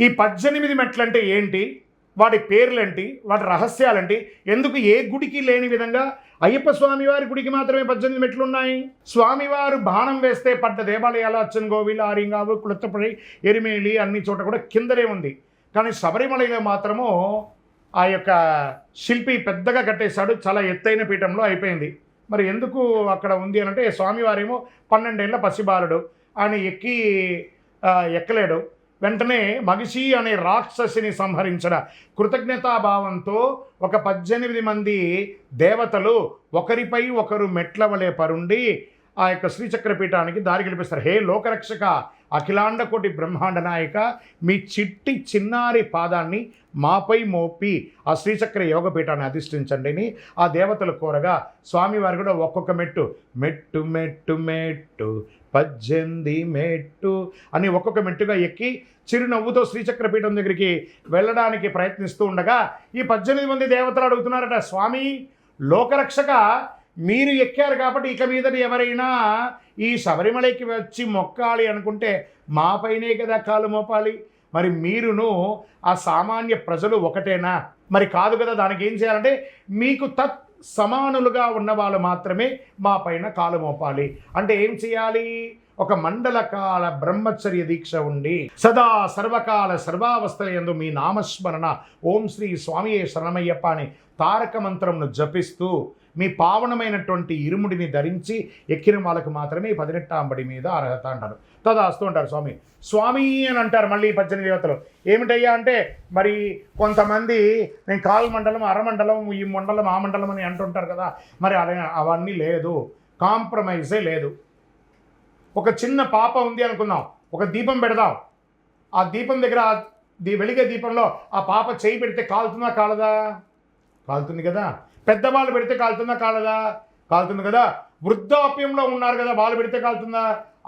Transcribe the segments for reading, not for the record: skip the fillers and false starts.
ఈ 18 మెట్లంటే ఏంటి, వాటి పేర్లేంటి, వాటి రహస్యాలేంటి, ఎందుకు ఏ గుడికి లేని విధంగా అయ్యప్ప స్వామివారి గుడికి మాత్రమే 18 మెట్లు ఉన్నాయి? స్వామివారు బాణం వేస్తే పడ్డ దేవాలయాలు అచ్చన్గోవిల్, ఆరింగావు, కుళత్తపడి, ఎరిమేలి అన్ని చోట కూడా కిందనే ఉంది. కానీ శబరిమలలో మాత్రము ఆ యొక్క శిల్పి పెద్దగా కట్టేశాడు, చాలా ఎత్తైన పీఠంలో అయిపోయింది. మరి ఎందుకు అక్కడ ఉంది అని అంటే, స్వామివారేమో 12 ఏళ్ల పసిబాలుడు, ఆయన ఎక్కలేడు. వెంటనే మగిషి అనే రాక్షసిని సంహరించిన కృతజ్ఞతాభావంతో ఒక 18 మంది దేవతలు ఒకరిపై ఒకరు మెట్ల వలె పరుండి ఆ యొక్క శ్రీచక్రపీఠానికి దారి కల్పిస్తారు. హే లోకరక్షక, అఖిలాండ కోటి బ్రహ్మాండ నాయక, మీ చిట్టి చిన్నారి పాదాన్ని మాపై మోపి ఆ శ్రీచక్ర యోగపీఠాన్ని అధిష్ఠించండి అని ఆ దేవతలు కోరగా, స్వామివారు కూడా ఒక్కొక్క మెట్టు మెట్టు మెట్టు మెట్టు 18 మెట్టు అని ఒక్కొక్క మెట్టుగా ఎక్కి చిరునవ్వుతో శ్రీచక్రపీఠం దగ్గరికి వెళ్ళడానికి ప్రయత్నిస్తూ ఉండగా ఈ 18 మంది దేవతలు అడుగుతున్నారట, స్వామి లోకరక్షక, మీరు ఎక్కారు కాబట్టి ఇక మీదట ఎవరైనా ఈ శబరిమలకి వచ్చి మొక్కాలి అనుకుంటే మాపైనే కదా కాలు మోపాలి, మరి మీరును ఆ సామాన్య ప్రజలు ఒకటేనా? మరి కాదు కదా, దానికి ఏం చేయాలంటే మీకు సమానులుగా ఉన్న వాళ్ళు మాత్రమే మా పైన కాలు మోపాలి. అంటే ఏం చేయాలి? ఒక మండలకాల బ్రహ్మచర్య దీక్ష ఉండి సదా సర్వకాల సర్వావస్థలందు మీ నామస్మరణ ఓం శ్రీ స్వామియే శరణమయ్యప్ప అని తారక మంత్రంను జపిస్తూ మీ పావనమైనటువంటి ఇరుముడిని ధరించి ఎక్కిన వాళ్ళకు మాత్రమే 18వ బడి మీద అర్హత అంటారు. తదాస్తూ అంటారు స్వామి. స్వామి అని అంటారు మళ్ళీ 18 దేవతలు. ఏమిటయ్యా అంటే, మరి కొంతమంది నేను కాలు మండలం, అరమండలం, ఈ మండలం, ఆ మండలం అని అంటుంటారు కదా, మరి అవన్నీ లేదు, కాంప్రమైజే లేదు. ఒక చిన్న పాప ఉంది అనుకుందాం, ఒక దీపం పెడదాం, ఆ దీపం దగ్గర వెలిగే దీపంలో ఆ పాప చేయి పెడితే కాలుతుందా కాలదా? కాలుతుంది కదా. పెద్దవాళ్ళు పెడితే కాలుతుందా కాలదా? కాలుతుంది కదా. వృద్ధాప్యంలో ఉన్నారు కదా, వాళ్ళు పెడితే కాలుతుందా?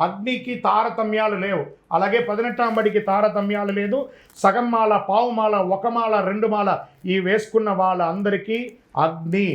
అగ్నికి తారతమ్యాలు లేవు. అలాగే 18వ బడికి తారతమ్యాలు లేదు. సగం మాల, పావు మాల, ఒక మాల, 2 మాల ఈ వేసుకున్న వాళ్ళందరికీ అగ్ని